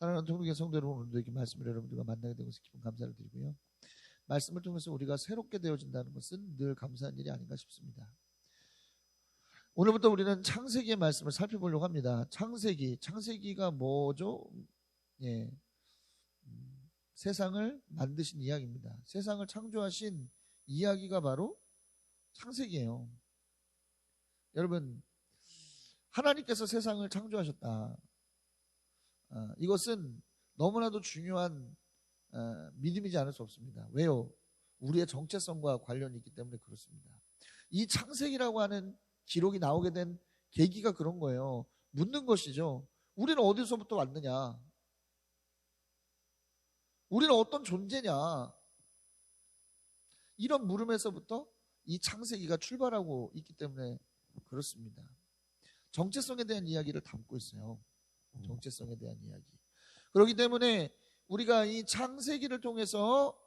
사랑하는 통독의 성도 여러분, 오늘도 이렇게 말씀을 여러분들과 만나게 된 것을 기쁜 감사를 드리고요. 말씀을 통해서 우리가 새롭게 되어진다는 것은 늘 감사한 일이 아닌가 싶습니다. 오늘부터 우리는 창세기의 말씀을 살펴보려고 합니다. 창세기가 뭐죠? 예, 세상을 만드신 이야기입니다. 세상을 창조하신 이야기가 바로 창세기예요. 여러분, 하나님께서 세상을 창조하셨다. 이것은 너무나도 중요한 믿음이지 않을 수 없습니다. 왜요? 우리의 정체성과 관련이 있기 때문에 그렇습니다. 이 창세기라고 하는 기록이 나오게 된 계기가 그런 거예요. 묻는 것이죠. 우리는 어디서부터 왔느냐? 우리는 어떤 존재냐? 이런 물음에서부터 이 창세기가 출발하고 있기 때문에 그렇습니다. 정체성에 대한 이야기를 담고 있어요. 정체성에 대한 이야기. 그렇기 때문에 우리가 이 창세기를 통해서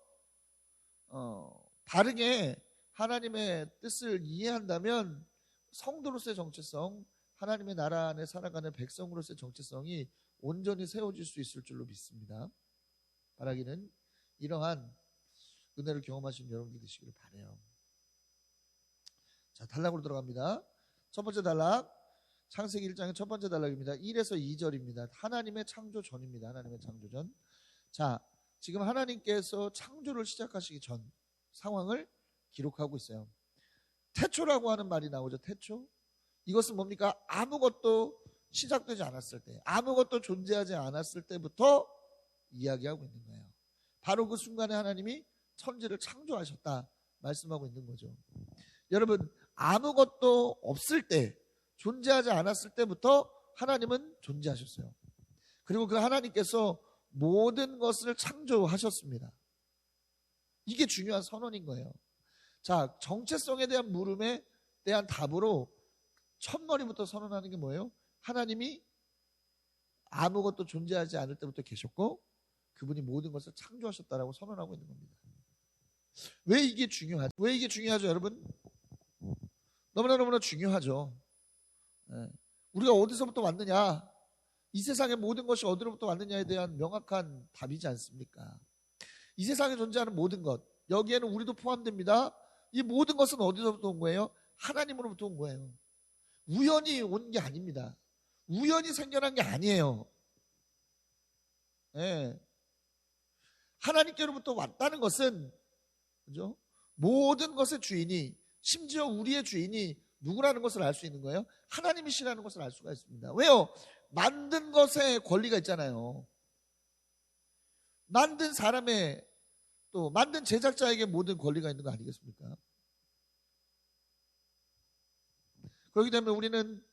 바르게 하나님의 뜻을 이해한다면 성도로서의 정체성, 하나님의 나라 안에 살아가는 백성으로서의 정체성이 온전히 세워질 수 있을 줄로 믿습니다. 바라기는 이러한 은혜를 경험하신 여러분들 되시기를 바라요. 자, 단락으로 들어갑니다. 첫 번째 단락, 창세기 1장의 첫 번째 단락입니다. 1에서 2절입니다. 하나님의 창조 전입니다. 하나님의 창조 전. 자, 지금 하나님께서 창조를 시작하시기 전 상황을 기록하고 있어요. 태초라고 하는 말이 나오죠. 태초. 이것은 뭡니까? 아무것도 시작되지 않았을 때, 아무것도 존재하지 않았을 때부터 이야기하고 있는 거예요. 바로 그 순간에 하나님이 천지를 창조하셨다 말씀하고 있는 거죠. 여러분, 아무것도 없을 때, 존재하지 않았을 때부터 하나님은 존재하셨어요. 그리고 그 하나님께서 모든 것을 창조하셨습니다. 이게 중요한 선언인 거예요. 자, 정체성에 대한 물음에 대한 답으로 첫머리부터 선언하는 게 뭐예요? 하나님이 아무것도 존재하지 않을 때부터 계셨고 그분이 모든 것을 창조하셨다라고 선언하고 있는 겁니다. 왜 이게 중요하죠? 왜 이게 중요하죠, 여러분? 너무나 중요하죠. 우리가 어디서부터 왔느냐, 이 세상의 모든 것이 어디로부터 왔느냐에 대한 명확한 답이지 않습니까? 이 세상에 존재하는 모든 것, 여기에는 우리도 포함됩니다. 이 모든 것은 어디서부터 온 거예요? 하나님으로부터 온 거예요. 우연히 온 게 아닙니다. 우연히 생겨난 게 아니에요. 하나님께로부터 왔다는 것은, 그죠? 모든 것의 주인이, 심지어 우리의 주인이 누구라는 것을 알 수 있는 거예요? 하나님이시라는 것을 알 수가 있습니다. 왜요? 만든 것에 권리가 있잖아요. 만든 사람의, 또 만든 제작자에게 모든 권리가 있는 거 아니겠습니까? 그렇기 때문에 우리는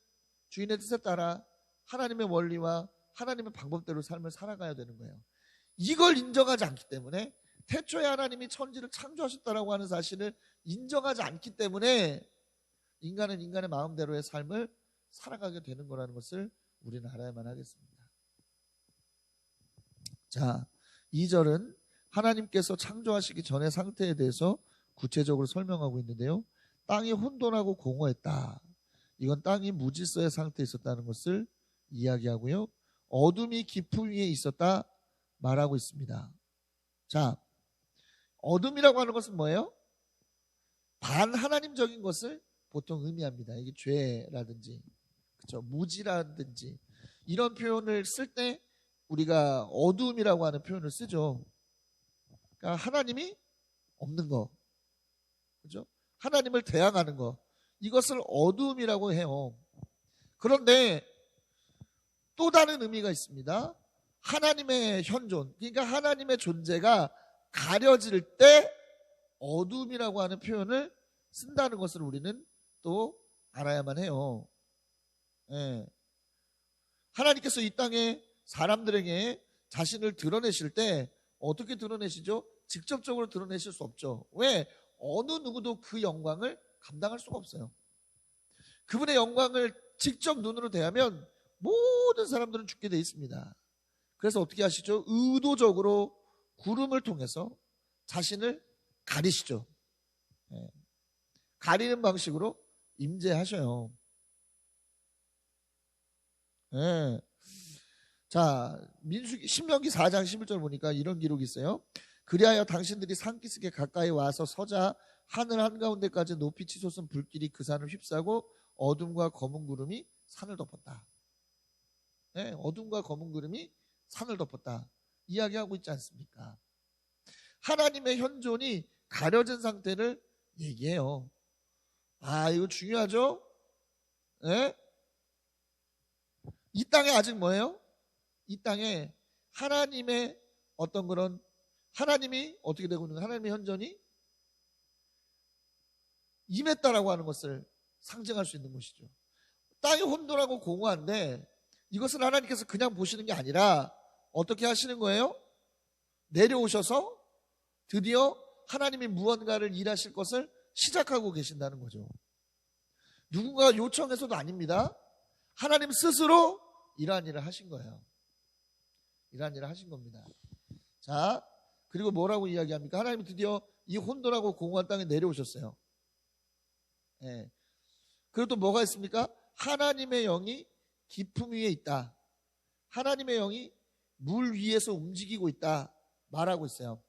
주인의 뜻에 따라 하나님의 원리와 하나님의 방법대로 삶을 살아가야 되는 거예요. 이걸 인정하지 않기 때문에, 태초에 하나님이 천지를 창조하셨다라고 하는 사실을 인정하지 않기 때문에 인간은 인간의 마음대로의 삶을 살아가게 되는 거라는 것을 우리는 알아야만 하겠습니다. 자, 2절은 하나님께서 창조하시기 전의 상태에 대해서 구체적으로 설명하고 있는데요. 땅이 혼돈하고 공허했다. 이건 땅이 무질서의 상태에 있었다는 것을 이야기하고요. 어둠이 깊음 위에 있었다 말하고 있습니다. 자, 어둠이라고 하는 것은 뭐예요? 반하나님적인 것을 보통 의미합니다. 이게 죄라든지, 그렇죠? 무지라든지 이런 표현을 쓸 때 우리가 어둠이라고 하는 표현을 쓰죠. 그러니까 하나님이 없는 거, 그렇죠? 하나님을 대항하는 거, 이것을 어둠이라고 해요. 그런데 또 다른 의미가 있습니다. 하나님의 현존, 그러니까 하나님의 존재가 가려질 때 어둠이라고 하는 표현을 쓴다는 것을 우리는 또 알아야만 해요. 하나님께서 이 땅에 사람들에게 자신을 드러내실 때 어떻게 드러내시죠? 직접적으로 드러내실 수 없죠. 왜? 어느 누구도 그 영광을 감당할 수가 없어요. 그분의 영광을 직접 눈으로 대하면 모든 사람들은 죽게 돼 있습니다. 그래서 어떻게 하시죠? 의도적으로 구름을 통해서 자신을 가리시죠. 가리는 방식으로 임재하셔요. 자, 신명기 4장 11절 보니까 이런 기록이 있어요. 그리하여 당신들이 산기슭에 가까이 와서 서자 하늘 한가운데까지 높이 치솟은 불길이 그 산을 휩싸고 어둠과 검은 구름이 산을 덮었다. 네, 어둠과 검은 구름이 산을 덮었다. 이야기하고 있지 않습니까? 하나님의 현존이 가려진 상태를 얘기해요. 아, 이거 중요하죠? 네? 이 땅에 아직 뭐예요? 이 땅에 하나님의 어떤 그런 하나님이 어떻게 되고 있는 하나님의 현존이 임했다라고 하는 것을 상징할 수 있는 것이죠. 땅이 혼돈하고 공허한데 이것을 하나님께서 그냥 보시는 게 아니라 어떻게 하시는 거예요? 내려오셔서 드디어 하나님이 무언가를 일하실 것을 시작하고 계신다는 거죠. 누군가 요청해서도 아닙니다. 하나님 스스로 이러한 일을 하신 거예요. 이러한 일을 하신 겁니다. 자, 그리고 뭐라고 이야기합니까? 하나님이 드디어 이 혼돈하고 공허한 땅에 내려오셨어요. 예. 그리고 또 뭐가 있습니까? 하나님의 영이 깊음 위에 있다. 하나님의 영이 물 위에서 움직이고 있다. 말하고 있어요.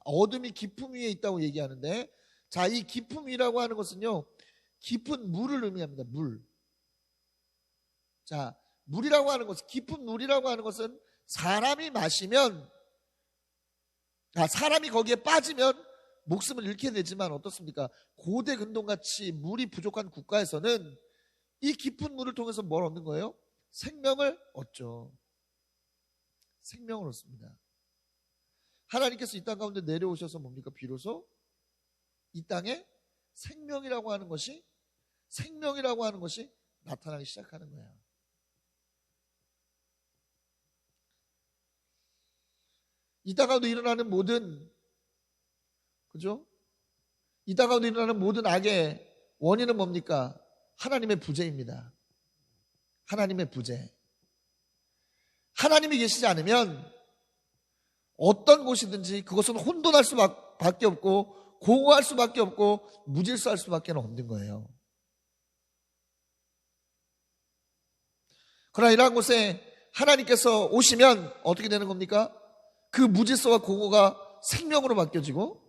어둠이 깊음 위에 있다고 얘기하는데, 자, 이 깊음 위라고 하는 것은요, 깊은 물을 의미합니다. 물. 자, 물이라고 하는 것은, 깊은 물이라고 하는 것은 사람이 마시면, 사람이 거기에 빠지면 목숨을 잃게 되지만 어떻습니까? 고대 근동같이 물이 부족한 국가에서는 이 깊은 물을 통해서 뭘 얻는 거예요? 생명을 얻죠. 생명을 얻습니다. 하나님께서 이 땅 가운데 내려오셔서 뭡니까? 비로소 이 땅에 생명이라고 하는 것이 나타나기 시작하는 거예요. 이 땅 가운데 일어나는 모든, 그죠? 이 땅 가운데 일어나는 모든 악의 원인은 뭡니까? 하나님의 부재입니다. 하나님의 부재. 하나님이 계시지 않으면 어떤 곳이든지 그것은 혼돈할 수밖에 없고 공허할 수밖에 없고 무질서할 수밖에 없는 거예요. 그러나 이러한 곳에 하나님께서 오시면 어떻게 되는 겁니까? 그 무질서와 공허가 생명으로 바뀌어지고,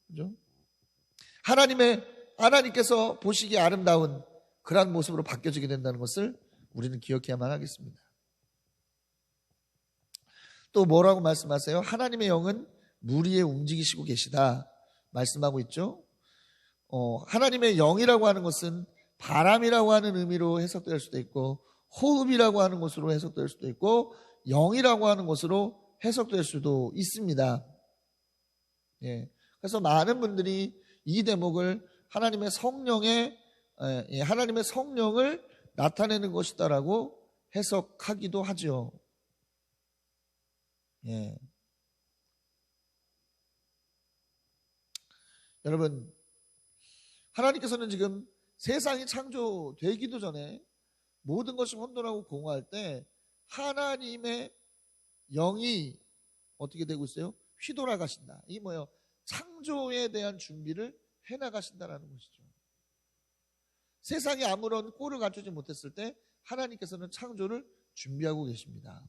그죠? 하나님께서 보시기에 아름다운 그러한 모습으로 바뀌어지게 된다는 것을 우리는 기억해야만 하겠습니다. 또 뭐라고 말씀하세요? 하나님의 영은 물 위에 움직이시고 계시다 말씀하고 있죠. 하나님의 영이라고 하는 것은 바람이라고 하는 의미로 해석될 수도 있고, 호흡이라고 하는 것으로 해석될 수도 있고, 영이라고 하는 것으로 해석될 수도 있습니다. 예. 그래서 많은 분들이 이 대목을 하나님의 성령을 나타내는 것이다라고 해석하기도 하죠. 예. 여러분, 하나님께서는 지금 세상이 창조되기도 전에 모든 것이 혼돈하고 공허할 때 하나님의 영이 어떻게 되고 있어요? 휘돌아 가신다. 이게 뭐예요? 창조에 대한 준비를 해나가신다는 것이죠. 세상이 아무런 꼴을 갖추지 못했을 때 하나님께서는 창조를 준비하고 계십니다.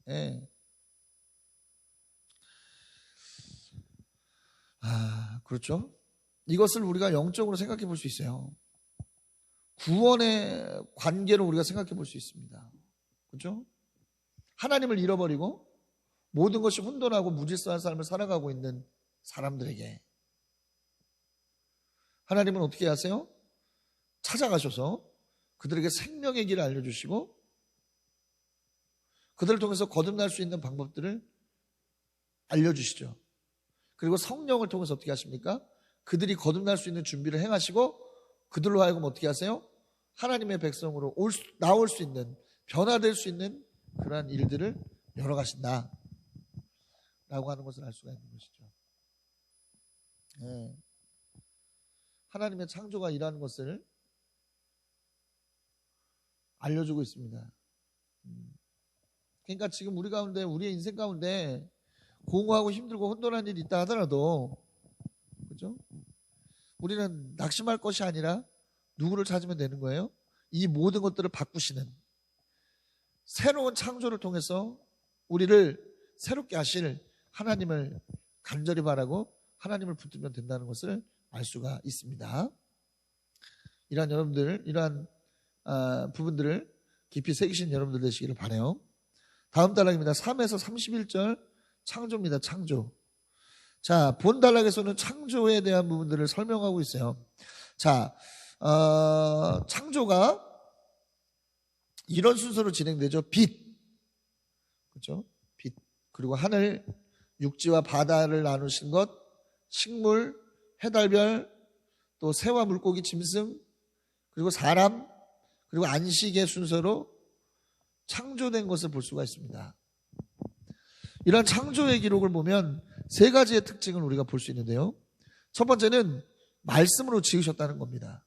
네. 그렇죠? 이것을 우리가 영적으로 생각해 볼 수 있어요. 구원의 관계로 우리가 생각해 볼 수 있습니다. 그렇죠? 하나님을 잃어버리고 모든 것이 혼돈하고 무질서한 삶을 살아가고 있는 사람들에게 하나님은 어떻게 하세요? 찾아가셔서 그들에게 생명의 길을 알려주시고 그들을 통해서 거듭날 수 있는 방법들을 알려주시죠. 그리고 성령을 통해서 어떻게 하십니까? 그들이 거듭날 수 있는 준비를 행하시고 그들로 하여금 어떻게 하세요? 하나님의 백성으로 나올 수 있는, 변화될 수 있는 그러한 일들을 열어가신다 라고 하는 것을 알 수가 있는 것이죠. 네. 하나님의 창조가 일하는 것을 알려주고 있습니다. 그러니까 지금 우리의 인생 가운데 공허하고 힘들고 혼돈한 일이 있다 하더라도, 그죠? 우리는 낙심할 것이 아니라 누구를 찾으면 되는 거예요? 이 모든 것들을 바꾸시는 새로운 창조를 통해서 우리를 새롭게 하실 하나님을 간절히 바라고 하나님을 붙들면 된다는 것을 알 수가 있습니다. 이러한 부분들을 깊이 새기신 여러분들 되시기를 바라요. 다음 단락입니다. 3에서 31절 창조입니다. 창조. 자, 본 단락에서는 창조에 대한 부분들을 설명하고 있어요. 자, 창조가 이런 순서로 진행되죠. 빛, 그렇죠? 빛, 그리고 하늘, 육지와 바다를 나누신 것, 식물, 해달별, 또 새와 물고기, 짐승, 그리고 사람, 그리고 안식의 순서로 창조된 것을 볼 수가 있습니다. 이러한 창조의 기록을 보면 세 가지의 특징을 우리가 볼 수 있는데요. 첫 번째는 말씀으로 지으셨다는 겁니다.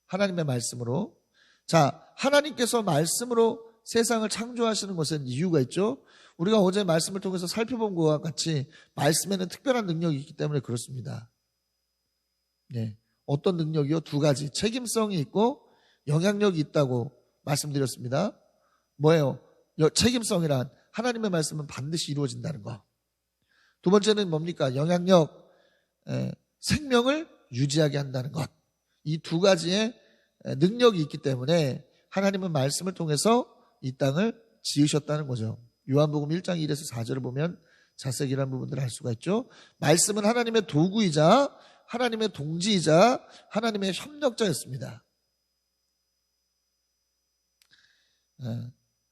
하나님의 말씀으로. 자, 하나님께서 말씀으로 세상을 창조하시는 것은 이유가 있죠. 우리가 어제 말씀을 통해서 살펴본 것과 같이 말씀에는 특별한 능력이 있기 때문에 그렇습니다. 네, 어떤 능력이요? 두 가지. 책임성이 있고 영향력이 있다고 말씀드렸습니다. 뭐예요? 책임성이란 하나님의 말씀은 반드시 이루어진다는 거. 두 번째는 뭡니까? 영향력, 생명을 유지하게 한다는 것. 이 두 가지의 능력이 있기 때문에 하나님은 말씀을 통해서 이 땅을 지으셨다는 거죠. 요한복음 1장 1에서 4절을 보면 자세히 이런 부분들을 알 수가 있죠. 말씀은 하나님의 도구이자 하나님의 동지이자 하나님의 협력자였습니다.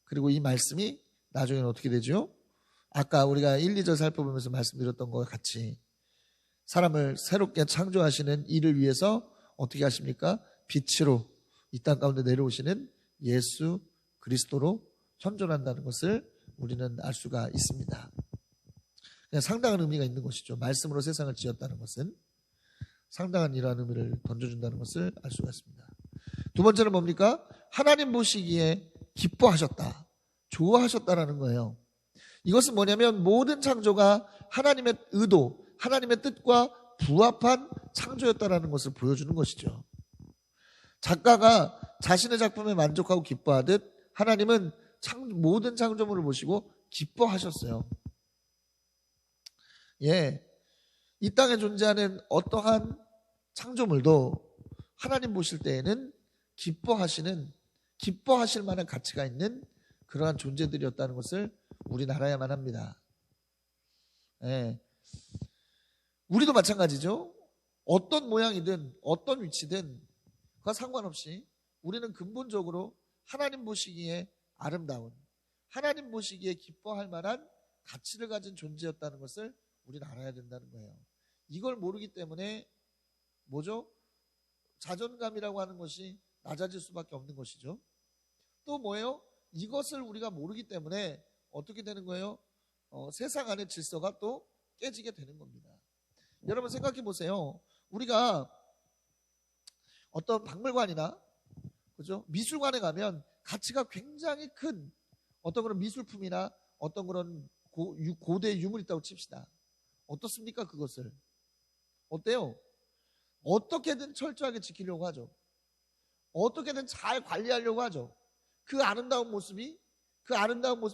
그리고 이 말씀이 나중에는 어떻게 되죠? 아까 우리가 1, 2절 살펴보면서 말씀드렸던 것과 같이 사람을 새롭게 창조하시는 이를 위해서 어떻게 하십니까? 빛으로 이 땅 가운데 내려오시는 예수 그리스도로 현존한다는 것을 우리는 알 수가 있습니다. 그냥 상당한 의미가 있는 것이죠. 말씀으로 세상을 지었다는 것은 상당한 이러한 의미를 던져준다는 것을 알 수가 있습니다. 두 번째는 뭡니까? 하나님 보시기에 기뻐하셨다, 좋아하셨다라는 거예요. 이것은 뭐냐면 모든 창조가 하나님의 의도, 하나님의 뜻과 부합한 창조였다라는 것을 보여주는 것이죠. 작가가 자신의 작품에 만족하고 기뻐하듯 하나님은 모든 창조물을 보시고 기뻐하셨어요. 예, 이 땅에 존재하는 어떠한 창조물도 하나님 보실 때에는 기뻐하실 만한 가치가 있는 그러한 존재들이었다는 것을 우리는 알아야만 합니다. 예, 우리도 마찬가지죠. 어떤 모양이든 어떤 위치든 그와 상관없이 우리는 근본적으로 하나님 보시기에 아름다운, 하나님 보시기에 기뻐할 만한 가치를 가진 존재였다는 것을 우리는 알아야 된다는 거예요. 이걸 모르기 때문에 뭐죠? 자존감이라고 하는 것이 낮아질 수밖에 없는 것이죠. 또 뭐예요? 이것을 우리가 모르기 때문에 어떻게 되는 거예요? 세상 안의 질서가 또 깨지게 되는 겁니다. 여러분 생각해 보세요. 우리가 어떤 박물관이나 그죠? 미술관에 가면 가치가 굉장히 큰 어떤 그런 미술품이나 어떤 그런 고대 유물이 있다고 칩시다. 어떻습니까? 그것을 어때요? 어떻게든 철저하게 지키려고 하죠. 어떻게든 잘 관리하려고 하죠. 그 아름다운 모습이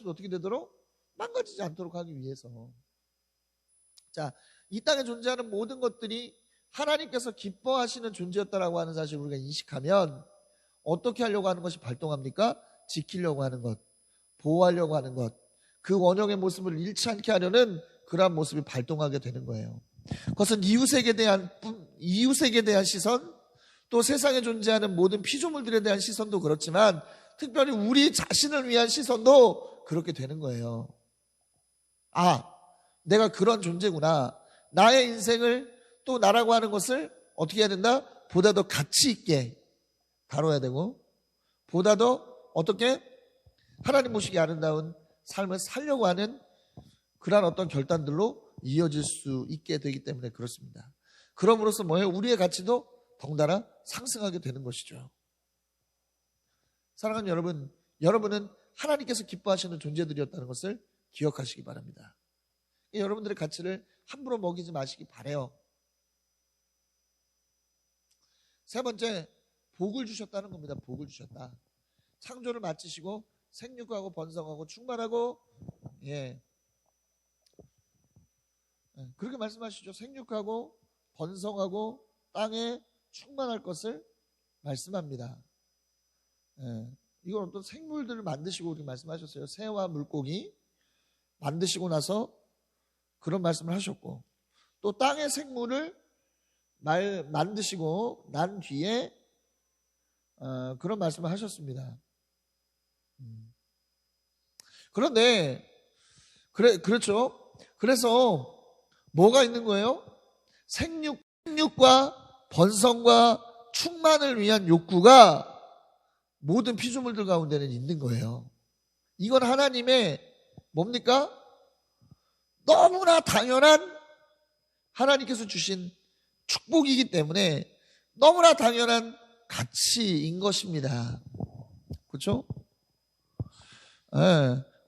어떻게 되도록 망가지지 않도록 하기 위해서. 자, 이 땅에 존재하는 모든 것들이 하나님께서 기뻐하시는 존재였다라고 하는 사실을 우리가 인식하면 어떻게 하려고 하는 것이 발동합니까? 지키려고 하는 것, 보호하려고 하는 것, 그 원형의 모습을 잃지 않게 하려는 그러한 모습이 발동하게 되는 거예요. 그것은 이웃에게 대한 시선, 또 세상에 존재하는 모든 피조물들에 대한 시선도 그렇지만 특별히 우리 자신을 위한 시선도 그렇게 되는 거예요. 아, 내가 그런 존재구나. 나의 인생을 또 나라고 하는 것을 어떻게 해야 된다? 보다 더 가치 있게 다뤄야 되고 보다 더 어떻게 하나님 보시기 아름다운 삶을 살려고 하는 그러한 어떤 결단들로 이어질 수 있게 되기 때문에 그렇습니다. 그럼으로써 뭐예요? 우리의 가치도 덩달아 상승하게 되는 것이죠. 사랑하는 여러분, 여러분은 하나님께서 기뻐하시는 존재들이었다는 것을 기억하시기 바랍니다. 여러분들의 가치를 함부로 먹이지 마시기 바라요. 세 번째, 복을 주셨다는 겁니다. 복을 주셨다. 창조를 마치시고 생육하고 번성하고 충만하고 그렇게 말씀하시죠. 생육하고 번성하고 땅에 충만할 것을 말씀합니다. 이건 어떤 생물들을 만드시고 그렇게 말씀하셨어요. 새와 물고기 만드시고 나서 그런 말씀을 하셨고, 또 땅의 생물을 만드시고 난 뒤에 그런 말씀을 하셨습니다. 그런데 그렇죠. 그래서 뭐가 있는 거예요? 생육과 번성과 충만을 위한 욕구가 모든 피조물들 가운데는 있는 거예요. 이건 하나님의 뭡니까? 너무나 당연한 하나님께서 주신 축복이기 때문에 너무나 당연한 가치인 것입니다. 그렇죠?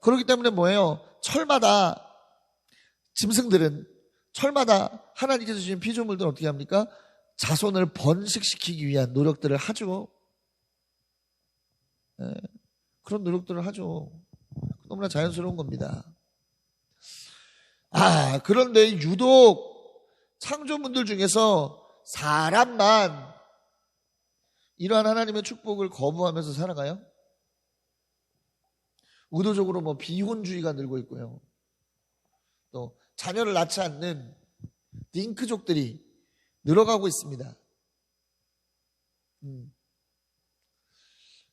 그렇기 때문에 뭐예요? 철마다 짐승들은 철마다 하나님께서 주신 피조물들은 어떻게 합니까? 자손을 번식시키기 위한 노력들을 하죠. 그런 노력들을 하죠. 너무나 자연스러운 겁니다. 그런데 유독 창조문들 중에서 사람만 이러한 하나님의 축복을 거부하면서 살아가요. 의도적으로 비혼주의가 늘고 있고요. 또 자녀를 낳지 않는 딩크족들이 늘어가고 있습니다.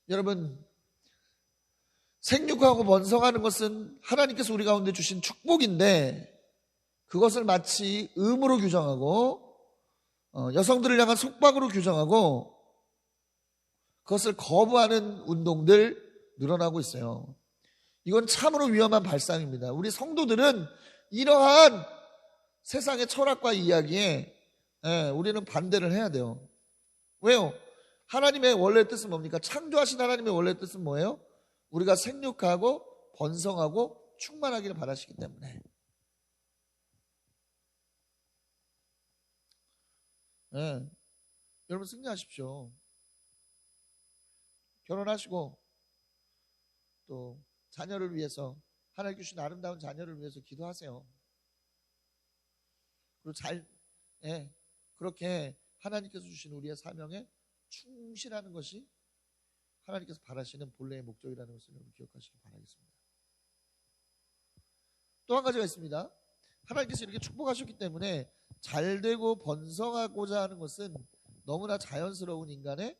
여러분, 생육하고 번성하는 것은 하나님께서 우리 가운데 주신 축복인데 그것을 마치 의무로 규정하고 여성들을 향한 속박으로 규정하고 그것을 거부하는 운동들 늘어나고 있어요. 이건 참으로 위험한 발상입니다. 우리 성도들은 이러한 세상의 철학과 이야기에 우리는 반대를 해야 돼요. 왜요? 하나님의 원래 뜻은 뭡니까? 창조하신 하나님의 원래 뜻은 뭐예요? 우리가 생육하고 번성하고 충만하기를 바라시기 때문에. 여러분 승리하십시오. 결혼하시고 또 자녀를 위해서 하나님 주신 아름다운 자녀를 위해서 기도하세요. 그리고 그렇게 하나님께서 주신 우리의 사명에 충실하는 것이 하나님께서 바라시는 본래의 목적이라는 것을 여러분 기억하시기 바라겠습니다. 또 한 가지가 있습니다. 하나님께서 이렇게 축복하셨기 때문에 잘되고 번성하고자 하는 것은 너무나 자연스러운 인간의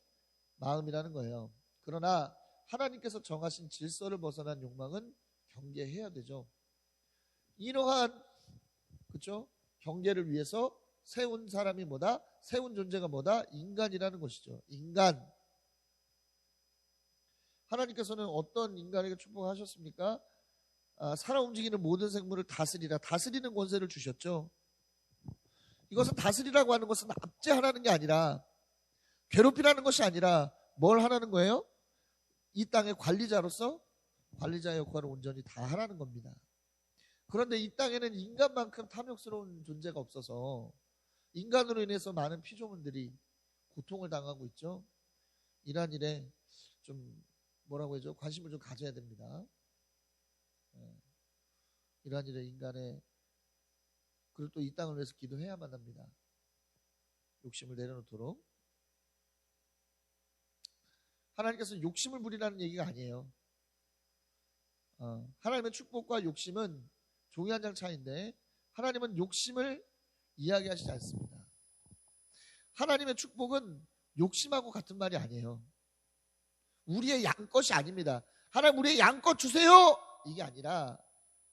마음이라는 거예요. 그러나 하나님께서 정하신 질서를 벗어난 욕망은 경계해야 되죠. 이러한 그렇죠? 경계를 위해서 세운 사람이 뭐다? 세운 존재가 뭐다? 인간이라는 것이죠. 인간. 하나님께서는 어떤 인간에게 축복하셨습니까? 살아 움직이는 모든 생물을 다스리라. 다스리는 권세를 주셨죠. 이것은 다스리라고 하는 것은 압제하라는 게 아니라 괴롭히라는 것이 아니라 뭘 하라는 거예요? 이 땅의 관리자로서 관리자의 역할을 온전히 다 하라는 겁니다. 그런데 이 땅에는 인간만큼 탐욕스러운 존재가 없어서 인간으로 인해서 많은 피조물들이 고통을 당하고 있죠. 이러한 일에 좀 뭐라고 해야죠? 관심을 좀 가져야 됩니다. 이러한 일에 인간의 그리고 또 이 땅을 위해서 기도해야만 합니다. 욕심을 내려놓도록. 하나님께서 욕심을 부리라는 얘기가 아니에요. 하나님의 축복과 욕심은 종이 한 장 차이인데 하나님은 욕심을 이야기하시지 않습니다. 하나님의 축복은 욕심하고 같은 말이 아니에요. 우리의 양것이 아닙니다. 하나님 우리의 양것 주세요! 이게 아니라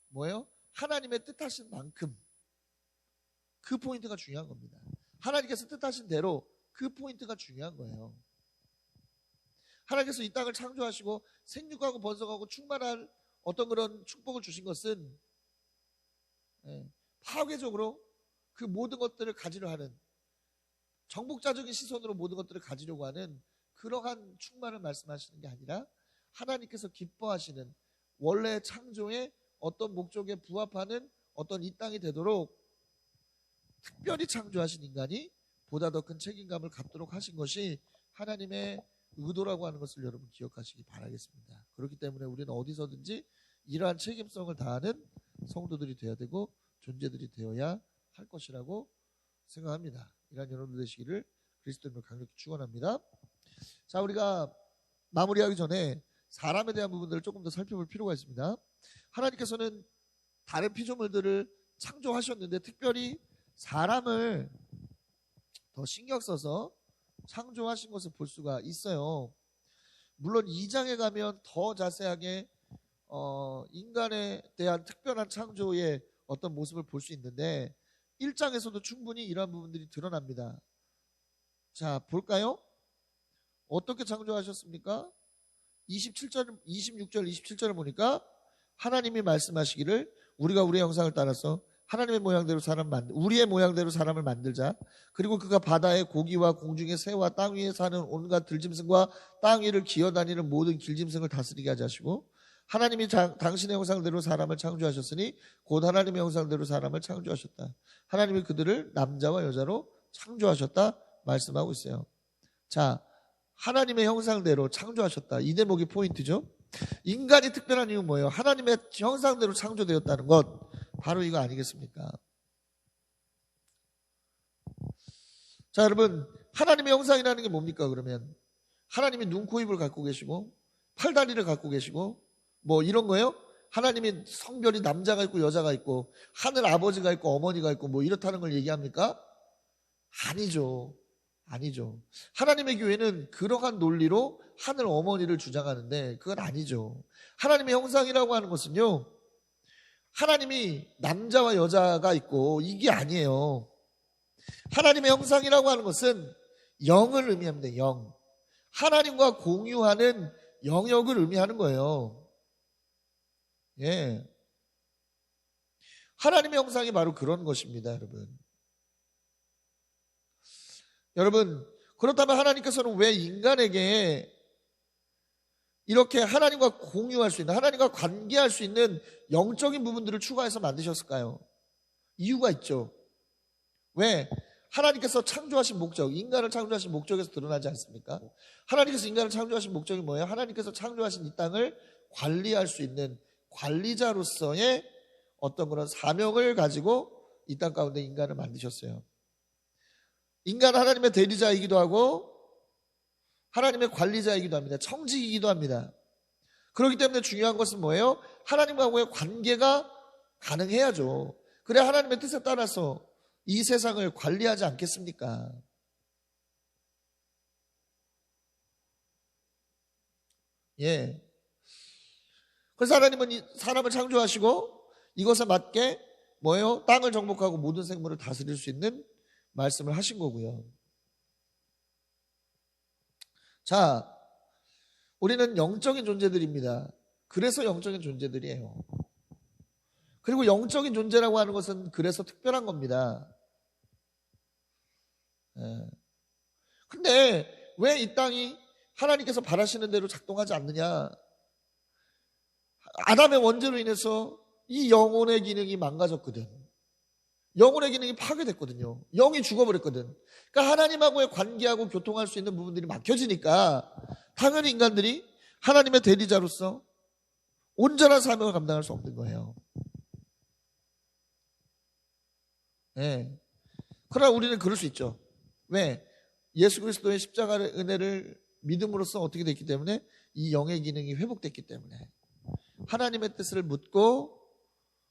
뭐예요? 하나님의 뜻하신 만큼 그 포인트가 중요한 겁니다. 하나님께서 뜻하신 대로 그 포인트가 중요한 거예요. 하나님께서 이 땅을 창조하시고 생육하고 번성하고 충만한 어떤 그런 축복을 주신 것은 파괴적으로 그 모든 것들을 가지려 하는 정복자적인 시선으로 모든 것들을 가지려고 하는 그러한 충만을 말씀하시는 게 아니라 하나님께서 기뻐하시는 원래 창조의 어떤 목적에 부합하는 어떤 이 땅이 되도록 특별히 창조하신 인간이 보다 더 큰 책임감을 갖도록 하신 것이 하나님의 의도라고 하는 것을 여러분 기억하시기 바라겠습니다. 그렇기 때문에 우리는 어디서든지 이러한 책임성을 다하는 성도들이 되어야 되고 존재들이 되어야 할 것이라고 생각합니다. 이러한 여러분들 되시기를 그리스도인으로 강력히 축원합니다. 자, 우리가 마무리하기 전에 사람에 대한 부분들을 조금 더 살펴볼 필요가 있습니다. 하나님께서는 다른 피조물들을 창조하셨는데 특별히 사람을 더 신경 써서 창조하신 것을 볼 수가 있어요. 물론 2장에 가면 더 자세하게 인간에 대한 특별한 창조의 어떤 모습을 볼 수 있는데 1장에서도 충분히 이러한 부분들이 드러납니다. 자, 볼까요? 어떻게 창조하셨습니까? 26절, 27절을 보니까 하나님이 말씀하시기를 우리가 우리의 형상을 따라서 하나님의 모양대로 우리의 모양대로 사람을 만들자. 그리고 그가 바다의 고기와 공중의 새와 땅 위에 사는 온갖 들짐승과 땅 위를 기어다니는 모든 길짐승을 다스리게 하자 하시고 하나님이 당신의 형상대로 사람을 창조하셨으니 곧 하나님의 형상대로 사람을 창조하셨다. 하나님이 그들을 남자와 여자로 창조하셨다 말씀하고 있어요. 자, 하나님의 형상대로 창조하셨다. 이 대목이 포인트죠. 인간이 특별한 이유는 뭐예요? 하나님의 형상대로 창조되었다는 것, 바로 이거 아니겠습니까? 자, 여러분, 하나님의 형상이라는 게 뭡니까? 그러면 하나님이 눈, 코, 입을 갖고 계시고 팔다리를 갖고 계시고 뭐 이런 거예요? 하나님이 성별이 남자가 있고 여자가 있고 하늘 아버지가 있고 어머니가 있고 뭐 이렇다는 걸 얘기합니까? 아니죠. 아니죠. 하나님의 교회는 그러한 논리로 하늘 어머니를 주장하는데 그건 아니죠. 하나님의 형상이라고 하는 것은요, 하나님이 남자와 여자가 있고 이게 아니에요. 하나님의 형상이라고 하는 것은 영을 의미합니다. 영. 하나님과 공유하는 영역을 의미하는 거예요. 예. 하나님의 형상이 바로 그런 것입니다, 여러분. 여러분, 그렇다면 하나님께서는 왜 인간에게 이렇게 하나님과 공유할 수 있는, 하나님과 관계할 수 있는 영적인 부분들을 추가해서 만드셨을까요? 이유가 있죠. 왜? 하나님께서 창조하신 목적, 인간을 창조하신 목적에서 드러나지 않습니까? 하나님께서 인간을 창조하신 목적이 뭐예요? 하나님께서 창조하신 이 땅을 관리할 수 있는 관리자로서의 어떤 그런 사명을 가지고 이 땅 가운데 인간을 만드셨어요. 인간은 하나님의 대리자이기도 하고 하나님의 관리자이기도 합니다. 청직이기도 합니다. 그렇기 때문에 중요한 것은 뭐예요? 하나님과의 관계가 가능해야죠. 그래야 하나님의 뜻에 따라서 이 세상을 관리하지 않겠습니까? 예. 그래서 하나님은 이 사람을 창조하시고 이것에 맞게 뭐예요? 땅을 정복하고 모든 생물을 다스릴 수 있는 말씀을 하신 거고요. 자, 우리는 영적인 존재들입니다. 그래서 영적인 존재들이에요. 그리고 영적인 존재라고 하는 것은 그래서 특별한 겁니다. 근데 왜 이 땅이 하나님께서 바라시는 대로 작동하지 않느냐? 아담의 원죄로 인해서 이 영혼의 기능이 망가졌거든. 영혼의 기능이 파괴됐거든요. 영이 죽어버렸거든. 그러니까 하나님하고의 관계하고 교통할 수 있는 부분들이 막혀지니까 당연히 인간들이 하나님의 대리자로서 온전한 사명을 감당할 수 없는 거예요. 네. 그러나 우리는 그럴 수 있죠. 왜? 예수 그리스도의 십자가의 은혜를 믿음으로써 어떻게 됐기 때문에 이 영의 기능이 회복됐기 때문에 하나님의 뜻을 묻고,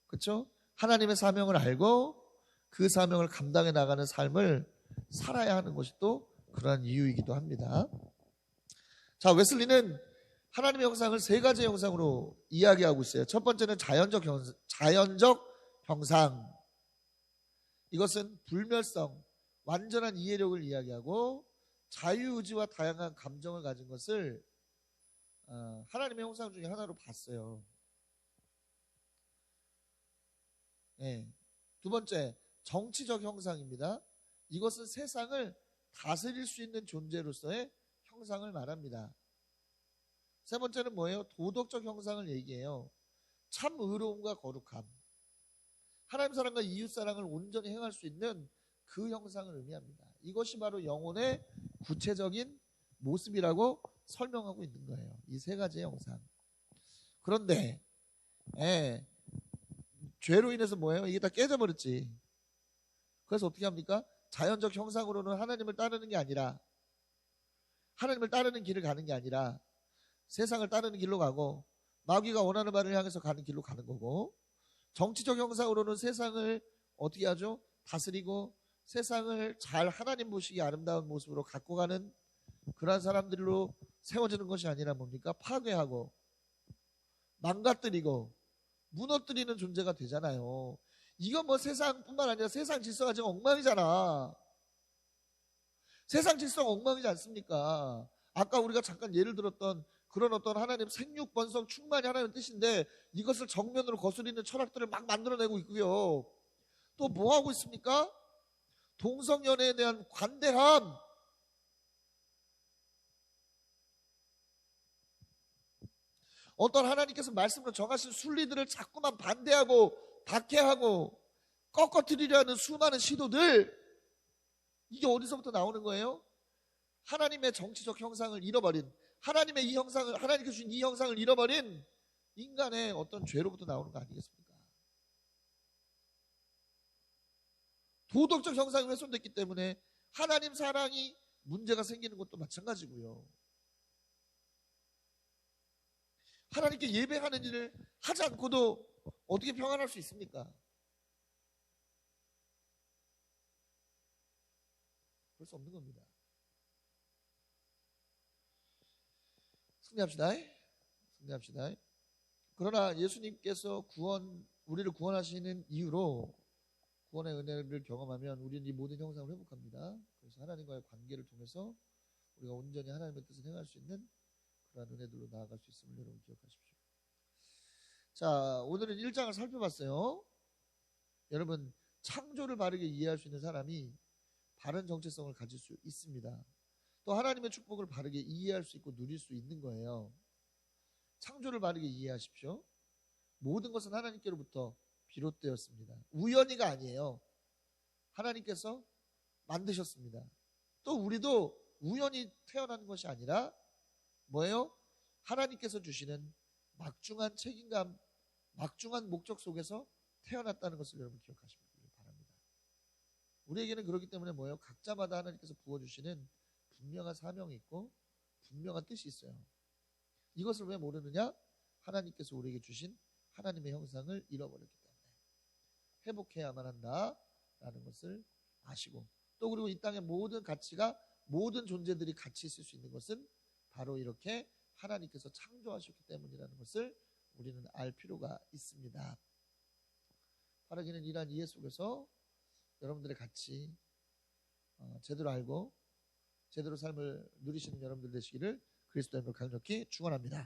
그렇죠? 하나님의 사명을 알고 그 사명을 감당해 나가는 삶을 살아야 하는 것이 또 그러한 이유이기도 합니다. 자, 웨슬리는 하나님의 형상을 세 가지 형상으로 이야기하고 있어요. 첫 번째는 자연적 형상. 이것은 불멸성, 완전한 이해력을 이야기하고 자유의지와 다양한 감정을 가진 것을 하나님의 형상 중에 하나로 봤어요. 네. 두 번째, 정치적 형상입니다. 이것은 세상을 다스릴 수 있는 존재로서의 형상을 말합니다. 세 번째는 뭐예요? 도덕적 형상을 얘기해요. 참 의로움과 거룩함. 하나님 사랑과 이웃 사랑을 온전히 행할 수 있는 그 형상을 의미합니다. 이것이 바로 영혼의 구체적인 모습이라고 설명하고 있는 거예요. 이 세 가지의 형상. 그런데 죄로 인해서 뭐예요? 이게 다 깨져버렸지. 그래서 어떻게 합니까? 자연적 형상으로는 하나님을 따르는 게 아니라, 하나님을 따르는 길을 가는 게 아니라 세상을 따르는 길로 가고 마귀가 원하는 바를 향해서 가는 길로 가는 거고, 정치적 형상으로는 세상을 어떻게 하죠? 다스리고 세상을 잘 하나님 보시기 아름다운 모습으로 갖고 가는 그러한 사람들로 세워지는 것이 아니라 뭡니까? 파괴하고 망가뜨리고 무너뜨리는 존재가 되잖아요. 이건 뭐 세상뿐만 아니라 세상 질서가 지금 엉망이잖아. 세상 질서가 엉망이지 않습니까? 아까 우리가 잠깐 예를 들었던 그런 어떤 하나님 생육 번성 충만이 하나님의 뜻인데 이것을 정면으로 거스리는 철학들을 막 만들어내고 있고요. 또 뭐 하고 있습니까? 동성연애에 대한 관대함, 어떤 하나님께서 말씀으로 정하신 순리들을 자꾸만 반대하고 박해하고 꺾어뜨리려 하는 수많은 시도들, 이게 어디서부터 나오는 거예요? 하나님의 정치적 형상을 잃어버린, 하나님의 이 형상을, 하나님께서 주신 이 형상을 잃어버린 인간의 어떤 죄로부터 나오는 거 아니겠습니까? 도덕적 형상이 훼손됐기 때문에 하나님 사랑이 문제가 생기는 것도 마찬가지고요. 하나님께 예배하는 일을 하지 않고도 어떻게 평안할 수 있습니까? 그럴 수 없는 겁니다. 승리합시다. 승리합시다. 그러나 예수님께서 우리를 구원하시는 이유로 구원의 은혜를 경험하면 우리는 이 모든 형상을 회복합니다. 그래서 하나님과의 관계를 통해서 우리가 온전히 하나님의 뜻을 행할 수 있는 그런 은혜들로 나아갈 수 있음을 여러분 기억하십시오. 자, 오늘은 1장을 살펴봤어요. 여러분, 창조를 바르게 이해할 수 있는 사람이 바른 정체성을 가질 수 있습니다. 또 하나님의 축복을 바르게 이해할 수 있고 누릴 수 있는 거예요. 창조를 바르게 이해하십시오. 모든 것은 하나님께로부터 비롯되었습니다. 우연히가 아니에요. 하나님께서 만드셨습니다. 또 우리도 우연히 태어나는 것이 아니라 뭐예요? 하나님께서 주시는 막중한 책임감, 막중한 목적 속에서 태어났다는 것을 여러분 기억하시기 바랍니다. 우리에게는 그렇기 때문에 뭐예요? 각자마다 하나님께서 부어주시는 분명한 사명이 있고 분명한 뜻이 있어요. 이것을 왜 모르느냐? 하나님께서 우리에게 주신 하나님의 형상을 잃어버렸기 때문에 회복해야만 한다라는 것을 아시고, 또 그리고 이 땅의 모든 가치가, 모든 존재들이 같이 있을 수 있는 것은 바로 이렇게 하나님께서 창조하셨기 때문이라는 것을 우리는 알 필요가 있습니다. 바라기는 이러한 이해 속에서 여러분들의 가치 제대로 알고 제대로 삶을 누리시는 여러분들 되시기를 그리스도의 이름으로 강력히 축원합니다.